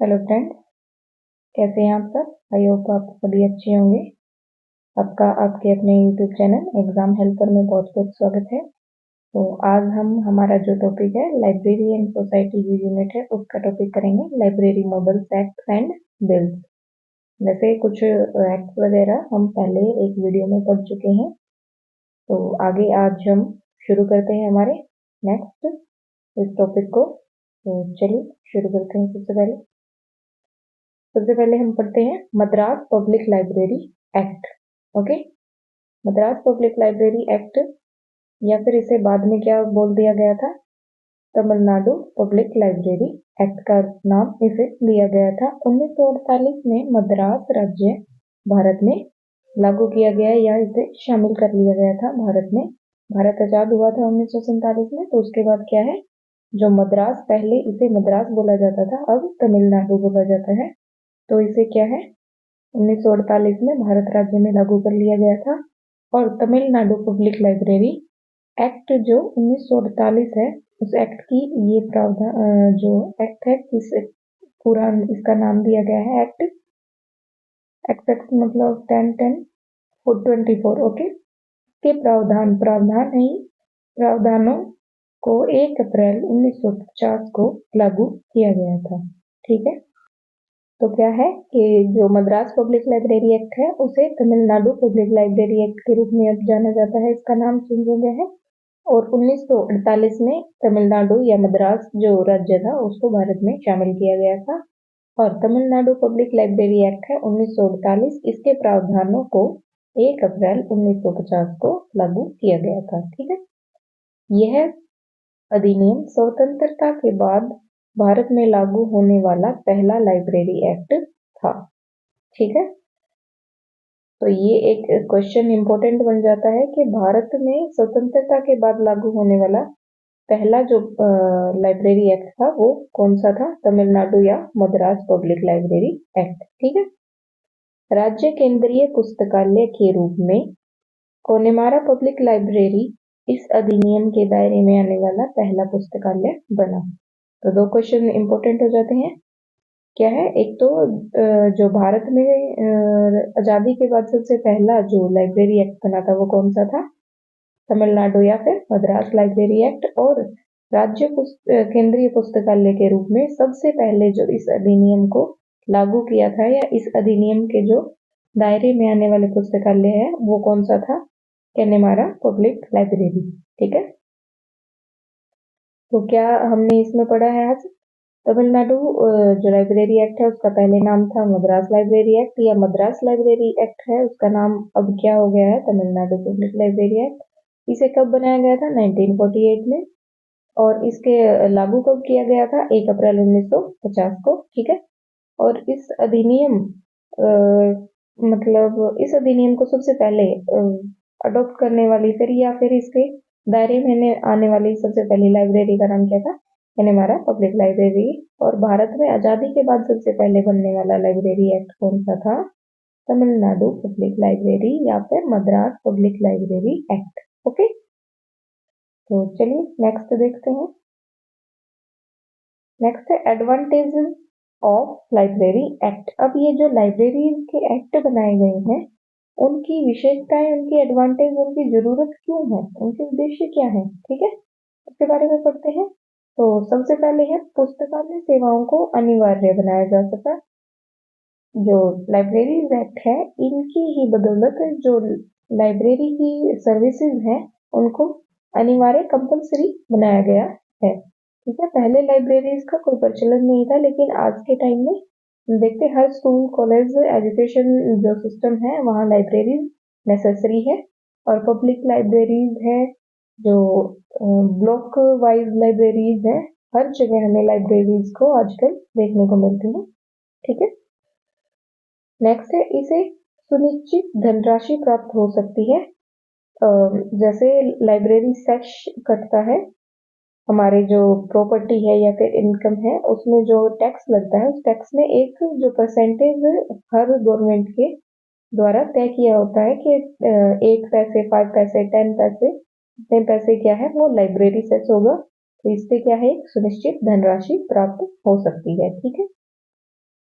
Hello friends, कैसे हैं आप सब। आई होप आप सभी अच्छे होंगे। आपका आपके अपने यूट्यूब चैनल एग्जाम हेल्पर में बहुत बहुत स्वागत है। तो आज हम हमारा जो टॉपिक है लाइब्रेरी एंड सोसाइटी जो यूनिट है उसका टॉपिक करेंगे, library models act and bills. वैसे कुछ एक्ट वगैरह हम पहले एक वीडियो में पढ़ चुके हैं, तो आगे आज हम शुरू करते हैं हमारे नेक्स्ट इस टॉपिक को। तो चलिए शुरू करते हैं। सबसे पहले हम पढ़ते हैं Madras public library act. Okay, Madras public library act, या फिर इसे बाद में क्या बोल दिया गया था, तमिलनाडु पब्लिक लाइब्रेरी एक्ट का नाम इसे दिया गया था। 1948 में मद्रास राज्य भारत में लागू किया गया या इसे शामिल कर लिया गया था भारत में। भारत आजाद हुआ था 1947 में, तो उसके बाद क्या है, जो मद्रास, पहले इसे मद्रास बोला जाता था, अब तमिलनाडु बोला जाता है। तो इसे क्या है 1948 में भारत राज्य में लागू कर लिया गया था। और तमिलनाडु पब्लिक लाइब्रेरी एक्ट जो 1948 है, उस एक्ट की ये प्रावधान जो एक्ट है, इस पूरा इसका नाम दिया गया है एक्ट मतलब 10-10-24। ओके, के प्रावधानों को 1 अप्रैल 1950 को लागू किया गया था। ठीक है, तो क्या है कि जो मद्रास पब्लिक लाइब्रेरी एक्ट है उसे तमिलनाडु पब्लिक लाइब्रेरी एक्ट के रूप में अब जाना जाता है, इसका नाम चेंज हो गया है। और 1948 में तमिलनाडु या मद्रास जो राज्य था उसको भारत में शामिल किया गया था। और तमिलनाडु पब्लिक लाइब्रेरी एक्ट है 1948, इसके प्रावधानों को 1 अप्रैल 1950 को लागू किया गया था। ठीक है, यह अधिनियम स्वतंत्रता के बाद भारत में लागू होने वाला पहला लाइब्रेरी एक्ट था। ठीक है, तो ये एक क्वेश्चन इंपॉर्टेंट बन जाता है कि भारत में स्वतंत्रता के बाद लागू होने वाला पहला जो लाइब्रेरी एक्ट था वो कौन सा था, तमिलनाडु या मद्रास पब्लिक लाइब्रेरी एक्ट। ठीक है, राज्य केंद्रीय पुस्तकालय के रूप में कोनेमारा पब्लिक लाइब्रेरी इस अधिनियम के दायरे में आने वाला पहला पुस्तकालय बना। तो 2 क्वेश्चन इंपॉर्टेंट हो जाते हैं। क्या है, एक तो जो भारत में आजादी के बाद सबसे पहला जो लाइब्रेरी एक्ट बना था वो कौन सा था, तमिलनाडु या फिर मद्रास लाइब्रेरी एक्ट। और राज्य केंद्रीय पुस्तकालय के रूप में सबसे पहले जो इस अधिनियम को लागू किया था या इस अधिनियम के जो दायरे में आने वाले पुस्तकालय है वो कौन सा था, कोनेमारा पब्लिक लाइब्रेरी। ठीक है, तो क्या हमने इसमें पढ़ा है आज, तमिलनाडु जो लाइब्रेरी एक्ट है उसका पहले नाम था मद्रास लाइब्रेरी एक्ट, या मद्रास लाइब्रेरी एक्ट है उसका नाम अब क्या हो गया है, तमिलनाडु पब्लिक लाइब्रेरी एक्ट। इसे कब बनाया गया था, 1948 में। और इसके लागू कब किया गया था, 1 अप्रैल 1950 को। ठीक है, और इस अधिनियम मतलब इस अधिनियम को सबसे पहले अडॉप्ट करने वाली फिर इसके दायरे में आने वाली सबसे पहली लाइब्रेरी का नाम क्या था, कोनेमारा पब्लिक लाइब्रेरी। और भारत में आजादी के बाद सबसे पहले बनने वाला लाइब्रेरी एक्ट कौन सा था, तमिलनाडु पब्लिक लाइब्रेरी या फिर Madras public library act. Okay, तो चलिए नेक्स्ट देखते हैं। नेक्स्ट है एडवांटेज ऑफ लाइब्रेरी एक्ट। अब ये जो लाइब्रेरी के एक्ट बनाए गए हैं उनकी विशेषताएं, उनकी एडवांटेज, उनकी जरूरत क्यों है, उनके उद्देश्य क्या है, ठीक है, उसके बारे में पढ़ते हैं। तो सबसे पहले है पुस्तकालय सेवाओं को अनिवार्य बनाया जा सका। जो लाइब्रेरी एक्ट है इनकी ही बदौलत जो लाइब्रेरी की सर्विसेज हैं उनको अनिवार्य कंपलसरी बनाया गया है। ठीक है, पहले लाइब्रेरीज का कोई प्रचलन नहीं था, लेकिन आज के टाइम में देखते हर स्कूल, कॉलेज, एजुकेशन जो सिस्टम है वहाँ लाइब्रेरीज नेसेसरी है। और पब्लिक लाइब्रेरीज है, जो ब्लॉक वाइज लाइब्रेरीज है, हर जगह हमें लाइब्रेरीज को आजकल देखने को मिलती है। ठीक है, नेक्स्ट है इसे सुनिश्चित धनराशि प्राप्त हो सकती है। जैसे लाइब्रेरी सेश कटता है, हमारे जो प्रॉपर्टी है या फिर इनकम है उसमें जो टैक्स लगता है, उस टैक्स में एक जो परसेंटेज हर गवर्नमेंट के द्वारा तय किया होता है कि 1 पैसे, 5 पैसे, 10 पैसे, इतने पैसे क्या है वो लाइब्रेरी सेस होगा। तो इससे क्या है, सुनिश्चित धनराशि प्राप्त हो सकती है। ठीक है,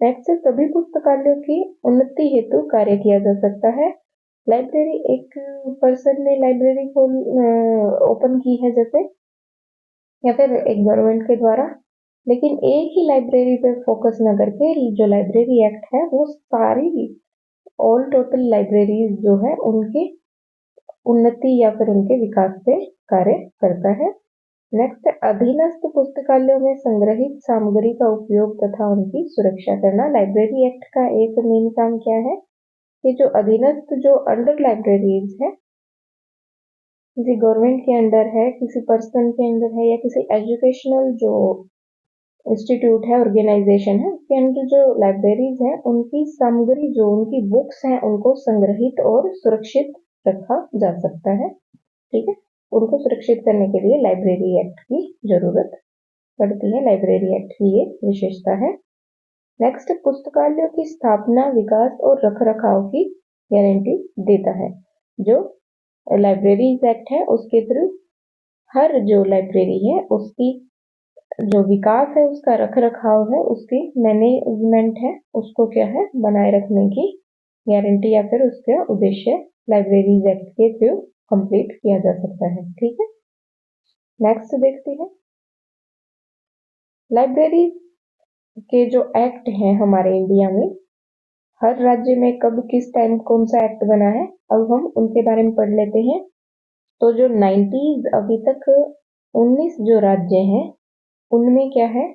नेक्स्ट है सभी पुस्तकालयों की उन्नति हेतु कार्य किया जा सकता है। लाइब्रेरी एक पर्सन ने लाइब्रेरी को ओपन की है जैसे, या फिर एक गवर्नमेंट के द्वारा, लेकिन एक ही लाइब्रेरी पे फोकस न करके जो लाइब्रेरी एक्ट है वो सारी ऑल टोटल लाइब्रेरीज जो है उनके उन्नति या फिर उनके विकास पे कार्य करता है। नेक्स्ट, अधीनस्थ पुस्तकालयों में संग्रहित सामग्री का उपयोग तथा उनकी सुरक्षा करना। लाइब्रेरी एक्ट का एक मेन काम क्या है कि जो अधीनस्थ जो अंडर लाइब्रेरीज है, किसी गवर्नमेंट के अंडर है, किसी पर्सन के अंडर है, या किसी एजुकेशनल जो इंस्टीट्यूट है, ऑर्गेनाइजेशन है, उसके अंदर जो लाइब्रेरीज है उनकी सामग्री जो उनकी बुक्स हैं उनको संग्रहित और सुरक्षित रखा जा सकता है। ठीक है, उनको सुरक्षित करने के लिए लाइब्रेरी एक्ट की जरूरत पड़ती है। लाइब्रेरी एक्ट की ये विशेषता है। नेक्स्ट, पुस्तकालयों की स्थापना, विकास और रखरखाव की गारंटी देता है। जो लाइब्रेरी एक्ट है उसके थ्रू हर जो लाइब्रेरी है उसकी जो विकास है, उसका रखरखाव है, उसकी मैनेजमेंट है, उसको क्या है बनाए रखने की गारंटी या फिर उसका उद्देश्य लाइब्रेरीज एक्ट के थ्रू कंप्लीट किया जा सकता है। ठीक है, नेक्स्ट देखते हैं लाइब्रेरी के जो एक्ट हैं हमारे इंडिया में, हर राज्य में कब किस टाइम कौन सा एक्ट बना है, अब हम उनके बारे में पढ़ लेते हैं। तो जो 90s अभी तक 19 जो राज्य हैं उनमें क्या है,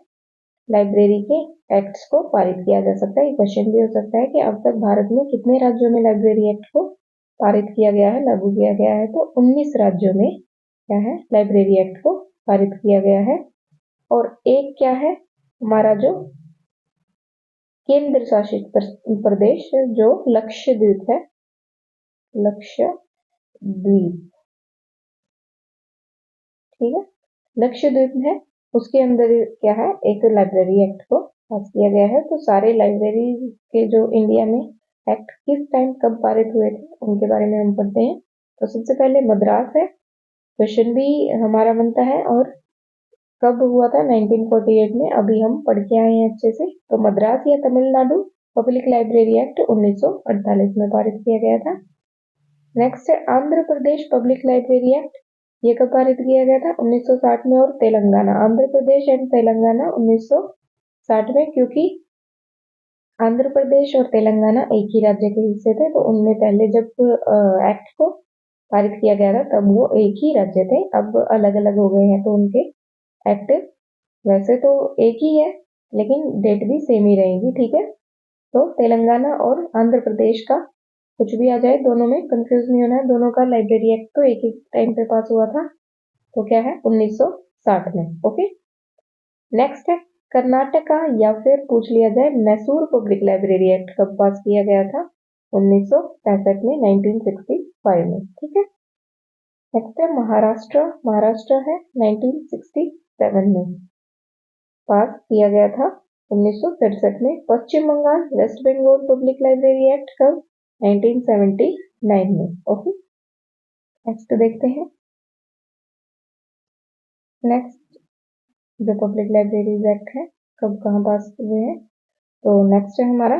लाइब्रेरी के एक्ट्स को पारित किया जा सकता है। क्वेश्चन भी हो सकता है कि अब तक भारत में कितने राज्यों में लाइब्रेरी एक्ट को पारित किया गया है, लागू किया गया है। तो 19 राज्यों में क्या है, लाइब्रेरी एक्ट को पारित किया गया है। और एक क्या है, हमारा जो केंद्र शासित प्रदेश जो लक्षद्वीप है, लक्षद्वीप, ठीक है, लक्षद्वीप है, उसके अंदर क्या है, एक लाइब्रेरी एक्ट को पास किया गया है। तो सारे लाइब्रेरी के जो इंडिया में एक्ट किस टाइम कब पारित हुए थे उनके बारे में हम पढ़ते हैं। तो सबसे पहले मद्रास है, क्वेश्चन भी हमारा बनता है, और कब हुआ था, 1948 में, अभी हम पढ़ के आए हैं अच्छे से। तो मद्रास या तमिलनाडु पब्लिक लाइब्रेरी एक्ट 1948 में पारित किया गया था। नेक्स्ट है Andhra Pradesh public library act, ये कब पारित किया गया था, 1960 में। और तेलंगाना, आंध्र प्रदेश एंड तेलंगाना 1960 में, क्योंकि आंध्र प्रदेश और तेलंगाना एक ही राज्य के हिस्से थे, तो उनमें पहले जब एक्ट को पारित किया गया था तब वो एक ही राज्य थे, अब अलग अलग हो गए हैं, तो उनके एक्ट वैसे तो एक ही है लेकिन डेट भी सेम ही रहेगी। ठीक है, तो तेलंगाना और आंध्र प्रदेश का कुछ भी आ जाए, दोनों में कंफ्यूज नहीं होना है, दोनों का लाइब्रेरी एक्ट तो एक ही टाइम पे पास हुआ था, तो क्या है 1960 में। ओके, नेक्स्ट है कर्नाटका, या फिर पूछ लिया जाए मैसूर पब्लिक लाइब्रेरी एक्ट कब पास किया गया था, 1965 में, 1965 में। ठीक है, नेक्स्ट है महाराष्ट्र, महाराष्ट्र है 1967 में पास किया गया था, 1967 में। Paschim Bangal West Bengal public library act कब, 1979 में। ओके, नेक्स्ट देखते हैं, नेक्स्ट जो पब्लिक लाइब्रेरीज एक्ट है कब कहाँ पास हुए हैं। तो नेक्स्ट है हमारा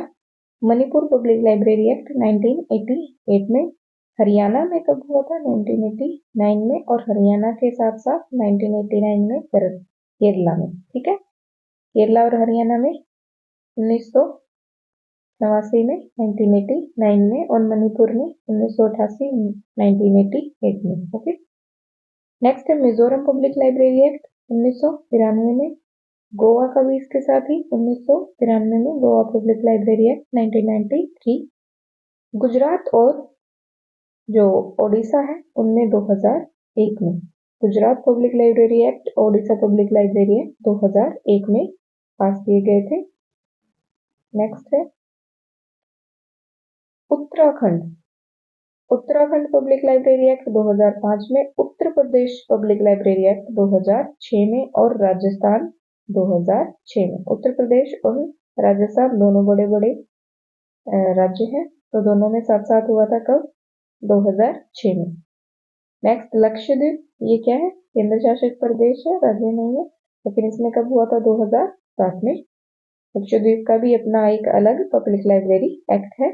मणिपुर पब्लिक लाइब्रेरी एक्ट 1988 में। हरियाणा में कब हुआ था, 1989 में, और हरियाणा के साथ साथ 1989 में केरला में। ठीक है, केरला और हरियाणा में 1989 में, 1989 में, और मणिपुर में 1988, 1988 में। ओके, नेक्स्ट है मिजोरम पब्लिक लाइब्रेरी एक्ट 1993 में, गोवा का भी इसके साथ ही 1993 में, Goa public library act 1993। Gujarat और जो ओडिशा है उनमें 2001 में, Gujarat public library act, Odisha public library act 2001 में पास किए गए थे। नेक्स्ट है Uttarakhand, Uttarakhand public library act 2005 में, Uttar Pradesh public library act 2006 में, और राजस्थान 2006 में। उत्तर प्रदेश और राजस्थान दोनों बड़े बड़े राज्य हैं, तो दोनों में साथ साथ हुआ था कब, 2006 में। नेक्स्ट लक्षद्वीप, ये क्या है, केंद्र शासित प्रदेश है, राज्य नहीं है, लेकिन इसमें कब हुआ था, 2007 में लक्षद्वीप का भी अपना एक अलग पब्लिक लाइब्रेरी एक्ट है।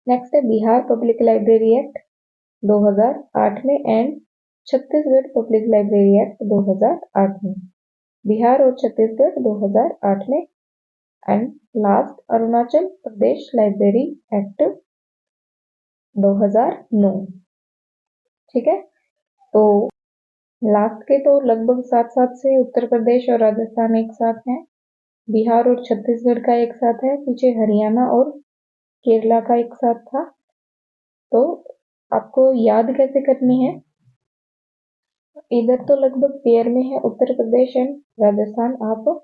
नेक्स्ट है बिहार पब्लिक लाइब्रेरी एक्ट 2008 में and Chhattisgarh public library act 2008 में। बिहार और छत्तीसगढ़ 2008 में and last Arunachal Pradesh library act 2009। ठीक है, तो लास्ट के तो लगभग साथ साथ से उत्तर प्रदेश और राजस्थान एक साथ हैं, बिहार और छत्तीसगढ़ का एक साथ है, पीछे हरियाणा और केरला का एक साथ था। तो आपको याद कैसे करनी है, इधर तो लगभग पेयर में है उत्तर प्रदेश एंड राजस्थान, आप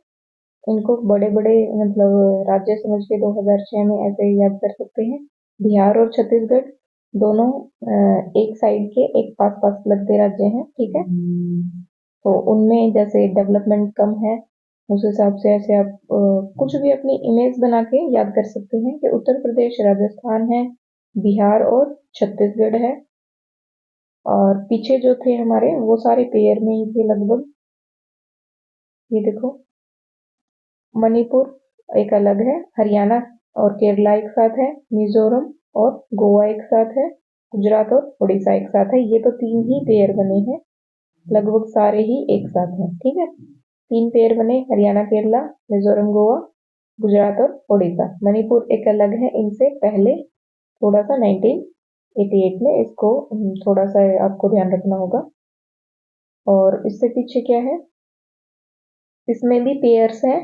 इनको बड़े बड़े मतलब राज्य समझ के 2006 में ऐसे याद कर सकते हैं। बिहार और छत्तीसगढ़ दोनों एक साइड के एक पास पास लगते राज्य हैं। ठीक है, तो उनमें जैसे डेवलपमेंट कम है उस हिसाब से ऐसे आप कुछ भी अपनी इमेज बना के याद कर सकते हैं कि उत्तर प्रदेश राजस्थान है, बिहार और छत्तीसगढ़ है, और पीछे जो थे हमारे वो सारे पेयर में ही थे लगभग। ये देखो मणिपुर एक अलग है, हरियाणा और केरला एक साथ है, मिजोरम और गोवा एक साथ है, गुजरात और उड़ीसा एक साथ है। ये तो 3 ही पेयर बने हैं, लगभग सारे ही एक साथ हैं। ठीक है, 3 पेयर बने, हरियाणा केरला मिजोरम गोवा गुजरात और उड़ीसा। मणिपुर एक अलग है इनसे पहले थोड़ा सा 1988 में, इसको थोड़ा सा आपको ध्यान रखना होगा। और इससे पीछे क्या है, इसमें भी पेयर्स हैं।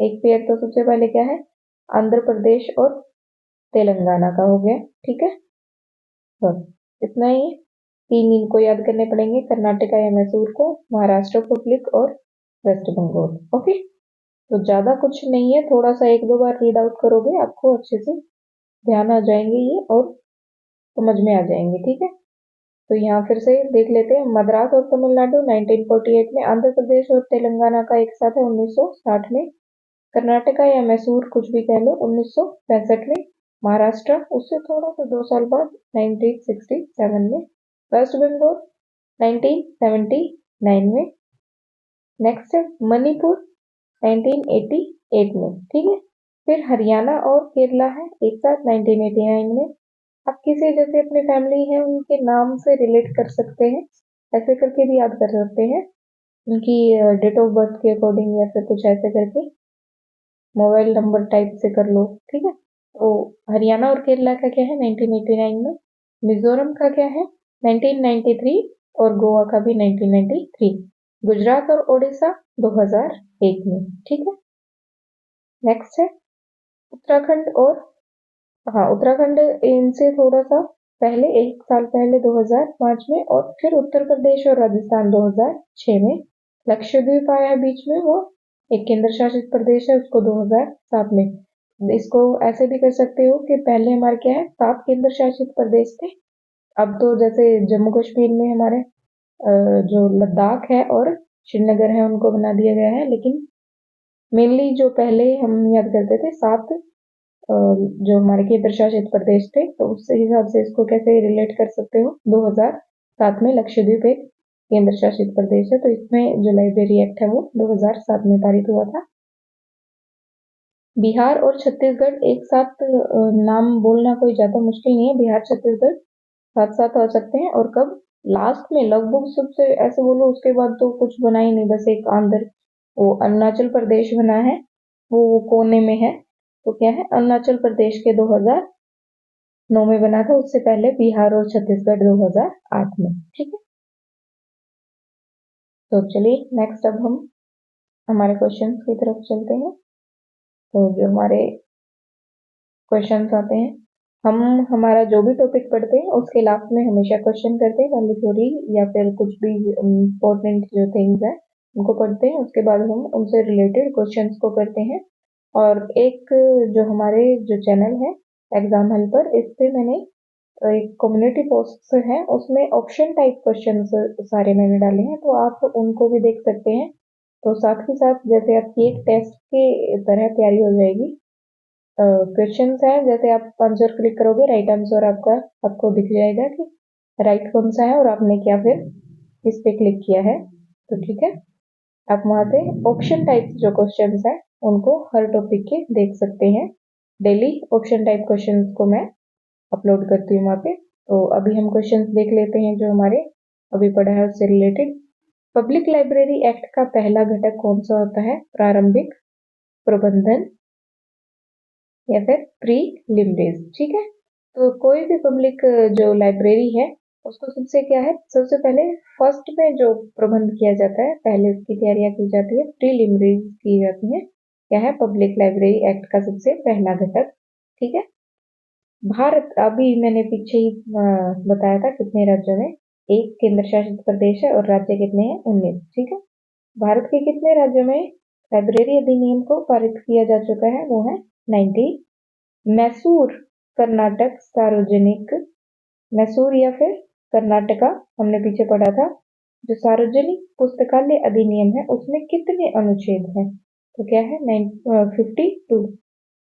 एक पेयर तो सबसे पहले क्या है, आंध्र प्रदेश और तेलंगाना का हो गया। ठीक है, बस इतना ही, 3 इनको याद करने पड़ेंगे, कर्नाटका या मैसूर को, महाराष्ट्र पब्लिक और वेस्ट बंगाल। ओके, तो ज्यादा कुछ नहीं है, थोड़ा सा 1-2 बार रीड आउट करोगे आपको अच्छे से ध्यान आ जाएंगे ये और समझ में आ जाएंगे। ठीक है, तो यहाँ फिर से देख लेते हैं। मद्रास और तमिलनाडु 1948 में, आंध्र प्रदेश और तेलंगाना का एक साथ है 1960 में, कर्नाटका या मैसूर कुछ भी कह लो 1965 में, महाराष्ट्र उससे थोड़ा सा 2 साल बाद 1967 में, वेस्ट बंगाल 1979 में, नेक्स्ट है मणिपुर 1988 में। ठीक है, फिर हरियाणा और केरला है एक साथ 1989 में। आप किसी जैसे अपने फैमिली है उनके नाम से रिलेट कर सकते हैं, ऐसे करके भी याद कर सकते हैं, उनकी डेट ऑफ बर्थ के अकॉर्डिंग या फिर कुछ ऐसे करके मोबाइल नंबर टाइप से कर लो। ठीक है, तो हरियाणा और केरला का क्या है 1989 में, मिजोरम का क्या है 1993 और गोवा का भी 1993, गुजरात और ओडिशा 2001 में। ठीक है, नेक्स्ट है उत्तराखंड और उत्तराखंड इनसे थोड़ा सा पहले 1 साल पहले 2005 में, और फिर उत्तर प्रदेश और राजस्थान 2006 में, लक्षद्वीप आया बीच में, वो एक केंद्र शासित प्रदेश है, उसको 2007 में। इसको ऐसे भी कर सकते हो कि पहले हमारे क्या है 7 केंद्र शासित प्रदेश थे, अब तो जैसे जम्मू कश्मीर में हमारे जो लद्दाख है और श्रीनगर है उनको बना दिया गया है, लेकिन मेनली जो पहले हम याद करते थे 7 जो हमारे केंद्र शासित प्रदेश थे, तो उस हिसाब से इसको कैसे रिलेट कर सकते हो। 2007 में लक्षद्वीप एक केंद्र शासित प्रदेश है, तो इसमें जो लाइब्रेरी एक्ट है वो 2007 में पारित हुआ था। बिहार और छत्तीसगढ़ एक साथ नाम बोलना कोई ज्यादा मुश्किल नहीं है, बिहार छत्तीसगढ़ साथ साथ आ सकते हैं। और कब, लास्ट में लगभग सबसे ऐसे बोलो, उसके बाद तो कुछ बना ही नहीं, बस एक आंध्र वो अरुणाचल प्रदेश बना है, वो कोने में है, तो क्या है अरुणाचल प्रदेश के 2009 में बना था, उससे पहले बिहार और छत्तीसगढ़ 2008 में। ठीक है, तो चलिए नेक्स्ट अब हम हमारे क्वेश्चंस की तरफ चलते हैं। तो जो हमारे क्वेश्चंस आते हैं, हम हमारा जो भी टॉपिक पढ़ते हैं उसके लास्ट में हमेशा क्वेश्चन करते हैं, वैल्यू थ्योरी या फिर कुछ भी इम्पोर्टेंट जो थिंग्स है उनको पढ़ते हैं, उसके बाद हम उनसे रिलेटेड क्वेश्चंस को करते हैं। और एक जो हमारे जो चैनल है एग्जाम हेल्पर, इस पे मैंने एक कम्युनिटी पोस्ट है, उसमें ऑप्शन टाइप क्वेश्चन सारे मैंने डाले हैं, तो आप उनको भी देख सकते हैं। तो साथ ही साथ जैसे आपकी एक टेस्ट की तरह तैयारी हो जाएगी। क्वेश्चंस है, जैसे आप आंसर क्लिक करोगे राइट आंसर आपको दिख जाएगा कि राइट कौन सा है और आपने क्या फिर इस पे क्लिक किया है। तो ठीक है, आप वहां से ऑप्शन टाइप जो क्वेश्चंस है उनको हर टॉपिक के देख सकते हैं। डेली ऑप्शन टाइप क्वेश्चंस को मैं अपलोड करती हूँ वहाँ पे। तो अभी हम क्वेश्चंस देख लेते हैं जो हमारे अभी पढ़ा है उससे रिलेटेड। पब्लिक लाइब्रेरी एक्ट का पहला घटक कौन सा होता है? प्रारंभिक प्रबंधन या फिर प्रीलिमिनरीज। ठीक है, तो कोई भी पब्लिक जो लाइब्रेरी है उसको सबसे क्या है, सबसे पहले फर्स्ट में जो प्रबंध किया जाता है पहले उसकी तैयारियां की जाती है, प्रीलिमिनरीज की जाती है। क्या है? पब्लिक लाइब्रेरी एक्ट का सबसे पहला घटक। ठीक है, भारत अभी मैंने पीछे ही बताया था कितने राज्यों में, एक केंद्र शासित प्रदेश है और राज्य कितने हैं? 19। ठीक है, भारत के कितने राज्यों में लाइब्रेरी अधिनियम को पारित किया जा चुका है? वो है 90। मैसूर कर्नाटक सार्वजनिक, मैसूर या फिर कर्नाटका हमने पीछे पढ़ा था। जो सार्वजनिक पुस्तकालय अधिनियम है उसमें कितने अनुच्छेद हैं? तो क्या है? 52,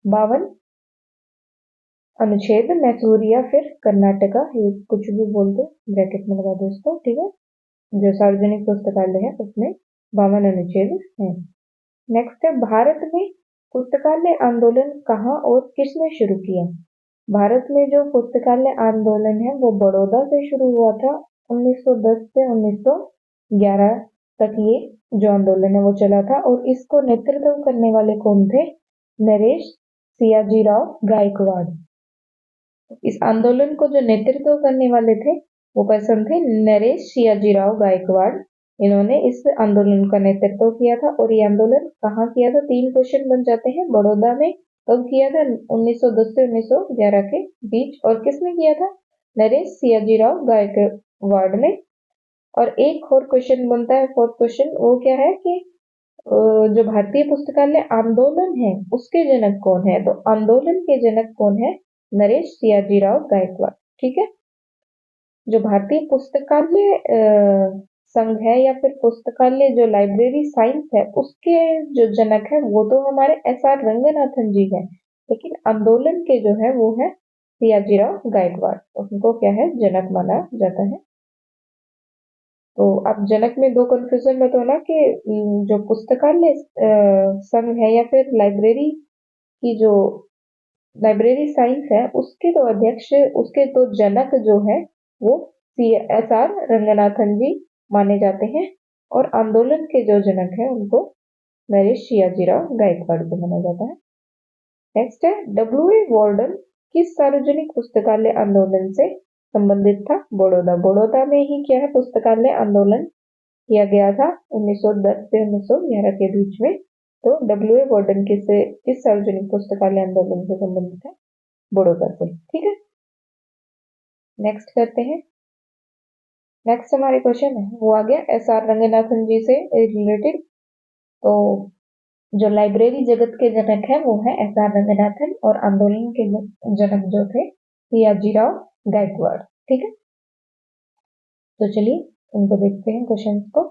52 अनुच्छेद। मैसूर या फिर कर्नाटका, ये कुछ भी बोल दो, ब्रैकेट में लगा दो इसको। ठीक है, जो सार्वजनिक पुस्तकालय है उसमें 52 अनुच्छेद हैं। नेक्स्ट है, भारत में पुस्तकालय आंदोलन कहाँ और किसने शुरू किया? भारत में जो पुस्तकालय आंदोलन है वो बड़ौदा से शुरू हुआ था। 1910 से 1911 तक ये जो आंदोलन है वो चला था और इसको नेतृत्व करने वाले कौन थे? नरेश सियाजीराव गायकवाड़। इस आंदोलन को जो नेतृत्व करने वाले थे वो पर्सन थे नरेश सियाजीराव गायकवाड़। इन्होंने इस आंदोलन का नेतृत्व किया था और ये आंदोलन कहाँ किया था? 3 क्वेश्चन बन जाते हैं। बड़ौदा में कब किया था? 1910 से 1911 के बीच। और किसने किया था? नरेश सियाजीराव गायकवाड़ ने। और एक और क्वेश्चन बनता है, फोर्थ क्वेश्चन, वो क्या है कि जो भारतीय पुस्तकालय आंदोलन है उसके जनक कौन है? तो आंदोलन के जनक कौन है? नरेश सियाजीराव गायकवाड़। ठीक है, जो भारतीय पुस्तकालय संघ है या फिर पुस्तकालय जो लाइब्रेरी साइंस है उसके जो जनक है वो तो हमारे SR रंगनाथन जी हैं, लेकिन आंदोलन के जो है वो है सियाजीराव गायकवाड़। उनको क्या है? जनक माना जाता है। तो अब जनक में दो कंफ्यूजन में तो ना कि जो पुस्तकालय संघ है या फिर लाइब्रेरी की जो लाइब्रेरी साइंस है उसके तो अध्यक्ष, उसके तो जनक जो है वो SR रंगनाथन जी माने जाते हैं और आंदोलन के जो जनक है उनको नरेश सियाजीराव गायकवाड़ को माना जाता है। नेक्स्ट है, W.A. वार्डन किस सार्वजनिक पुस्तकालय आंदोलन से संबंधित था? बड़ौदा। बड़ौदा में ही क्या है? पुस्तकालय आंदोलन किया गया था 1910 से 1911 के बीच में। तो W.A. वार्डन किस सार्वजनिक पुस्तकालय आंदोलन से संबंधित है? बड़ौदा से। ठीक है, नेक्स्ट करते हैं। नेक्स्ट हमारे क्वेश्चन है वो आ गया SR रंगनाथन जी से रिलेटेड। तो जो लाइब्रेरी जगत के जनक है वो है SR रंगनाथन और आंदोलन के जनक जो थे सियाजीराव गायकवाड़। ठीक है, तो चलिए उनको देखते हैं क्वेश्चन को।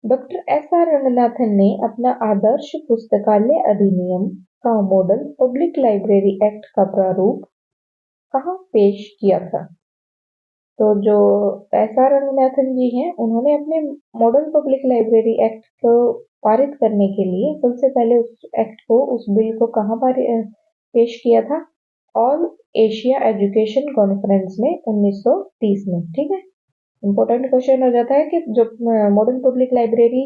डॉक्टर SR रंगनाथन ने अपना आदर्श पुस्तकालय अधिनियम का मॉडल पब्लिक लाइब्रेरी एक्ट का प्रारूप कहाँ पेश किया था? तो जो SR रंगनाथन जी हैं उन्होंने अपने मॉडल पब्लिक लाइब्रेरी एक्ट को पारित करने के लिए सबसे पहले उस एक्ट को, उस बिल को कहाँ पेश किया था? ऑल एशिया एजुकेशन कॉन्फ्रेंस में 1930 में। ठीक है, इंपॉर्टेंट क्वेश्चन हो जाता है कि जो मॉडर्न पब्लिक लाइब्रेरी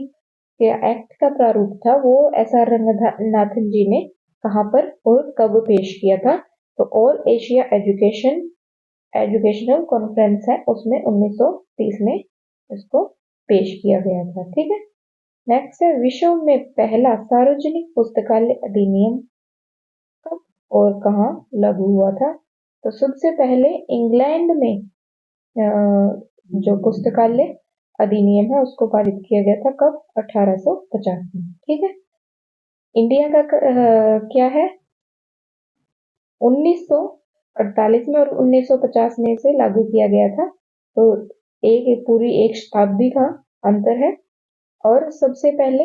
के एक्ट का प्रारूप था वो SR रंगनाथन जी ने कहाँ पर और कब पेश किया था? तो ऑल एशिया एजुकेशनल कॉन्फ्रेंस है उसमें 1930 में इसको पेश किया गया था। ठीक है, नेक्स्ट है, विश्व में पहला सार्वजनिक पुस्तकालय अधिनियम कब और कहाँ लागू हुआ था? तो सबसे पहले इंग्लैंड में जो पुस्तकालय अधिनियम है उसको पारित किया गया था। कब? 1850 में। ठीक है, इंडिया का क्या है? 1948 में और 1950 में इसे लागू किया गया था। तो पूरी एक शताब्दी का अंतर है। और सबसे पहले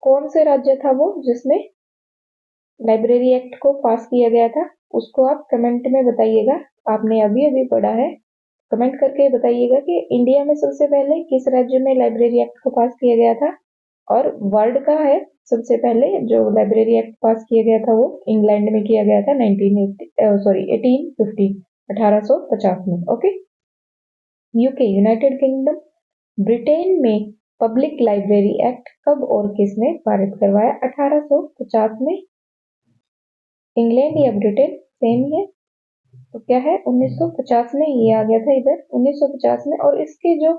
कौन से राज्य था वो जिसमें लाइब्रेरी एक्ट को पास किया गया था? उसको आप कमेंट में बताइएगा। आपने अभी अभी पढ़ा है, कमेंट करके बताइएगा कि इंडिया में सबसे पहले किस राज्य में लाइब्रेरी एक्ट को पास किया गया था। और वर्ल्ड का है सबसे पहले जो लाइब्रेरी एक्ट पास किया गया था वो इंग्लैंड में किया गया था 1850 में। Okay. UK United kingdom. Britain में पब्लिक लाइब्रेरी एक्ट कब और किसने पारित करवाया? 1850 में। इंग्लैंड या ब्रिटेन सेम ही है, तो क्या है 1950 में ये आ गया था इधर 1950 में। और इसके जो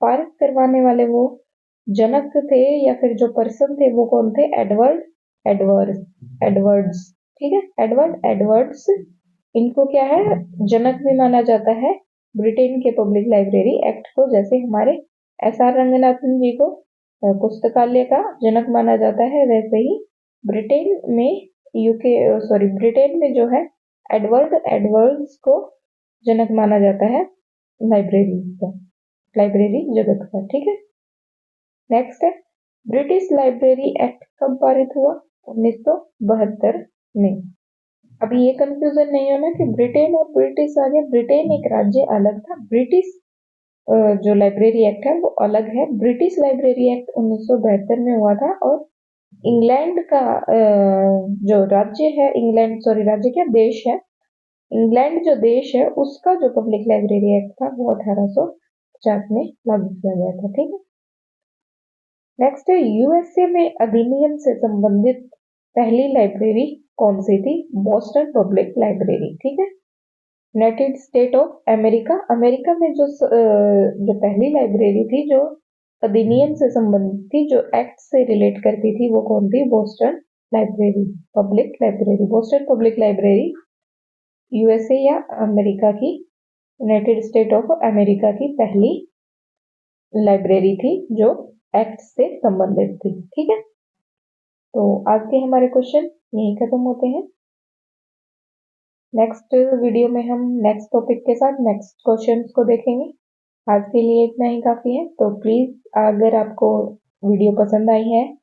पारित करवाने वाले वो जनक थे या फिर जो पर्सन थे वो कौन थे? एडवर्ड्स। ठीक है, एडवर्ड्स। इनको क्या है जनक भी माना जाता है ब्रिटेन के पब्लिक लाइब्रेरी एक्ट को, जैसे हमारे SR रंगनाथन जी को पुस्तकालय का जनक माना जाता है, वैसे ही ब्रिटेन में जो है एडवर्ड्स को जनक माना जाता है लाइब्रेरी जगत का। ठीक है। नेक्स्ट है ब्रिटिश लाइब्रेरी एक्ट कब पारित हुआ? 1972 में। अभी ये कंफ्यूजन नहीं होना कि ब्रिटेन और ब्रिटिश आगे, ब्रिटेन एक राज्य अलग था, ब्रिटिश जो लाइब्रेरी एक्ट है वो अलग है। ब्रिटिश लाइब्रेरी एक्ट 1972 में हुआ था और इंग्लैंड का जो राज्य है, राज्य क्या देश है, इंग्लैंड जो देश है उसका जो पब्लिक लाइब्रेरी एक्ट था वो 1850 में लागू किया गया था। ठीक है। नेक्स्ट है यूएसए में अधिनियम से संबंधित पहली लाइब्रेरी कौन सी थी? Boston public library. ठीक है। यूनाइटेड स्टेट ऑफ अमेरिका में जो पहली लाइब्रेरी थी जो अधिनियम से संबंधित थी, जो एक्ट से रिलेट करती थी, वो कौन थी? बोस्टन पब्लिक लाइब्रेरी यूएसए या अमेरिका की, यूनाइटेड स्टेट ऑफ अमेरिका की पहली लाइब्रेरी थी जो एक्ट से संबंधित थी। ठीक है। तो आज के हमारे क्वेश्चन यही खत्म होते हैं। नेक्स्ट वीडियो में हम नेक्स्ट टॉपिक के साथ नेक्स्ट क्वेश्चंस को देखेंगे। आज के लिए इतना ही काफी है। तो प्लीज अगर आपको वीडियो पसंद आई है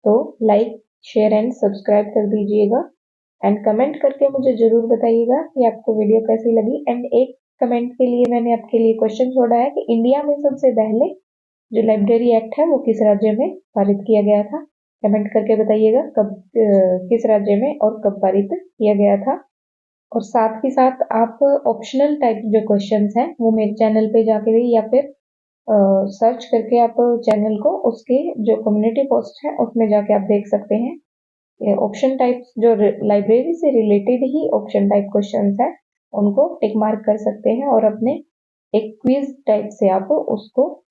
तो लाइक शेयर एंड सब्सक्राइब कर दीजिएगा एंड कमेंट करके मुझे जरूर बताइएगा कि आपको वीडियो कैसी लगी। एंड एक कमेंट के लिए मैंने आपके लिए क्वेश्चन छोड़ा है कि इंडिया में सबसे पहले जो लाइब्रेरी एक्ट है वो किस राज्य में पारित किया गया था? कमेंट करके बताइएगा कब किस राज्य में और कब पारित किया गया था। और साथ ही साथ आप ऑप्शनल टाइप जो क्वेश्चंस हैं वो मेरे चैनल पे जाके या फिर सर्च करके आप चैनल को उसके जो कम्युनिटी पोस्ट है उसमें जाके आप देख सकते हैं। ऑप्शन टाइप्स जो लाइब्रेरी से रिलेटेड ही ऑप्शन टाइप क्वेश्चंस है उनको टिक मार्क कर सकते हैं और अपने एक क्विज टाइप से आप उसको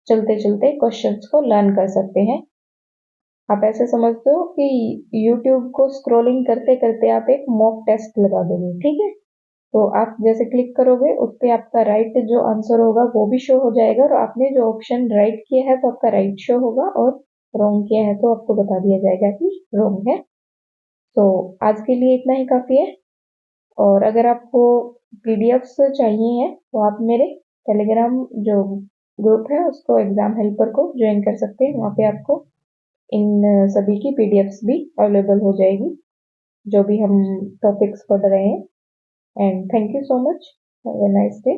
चलते चलते क्वेश्चंस को लर्न कर सकते हैं। आप ऐसे समझते हो कि YouTube को स्क्रॉलिंग करते करते आप एक मॉक टेस्ट लगा दोगे। ठीक है। तो आप जैसे क्लिक करोगे उस पर आपका राइट जो आंसर होगा वो भी शो हो जाएगा और आपने जो ऑप्शन राइट किया है तो आपका राइट शो होगा और रॉन्ग किया है तो आपको बता दिया जाएगा कि रॉन्ग है। तो आज के लिए इतना ही काफी है। और अगर आपको PDFs चाहिए हैं तो आप मेरे टेलीग्राम जो ग्रुप है उसको एग्जाम हेल्पर को ज्वाइन कर सकते हैं। वहाँ पे आपको इन सभी की PDFs भी अवेलेबल हो जाएगी जो भी हम टॉपिक्स पढ़ रहे हैं। And thank you so much. Have a nice day.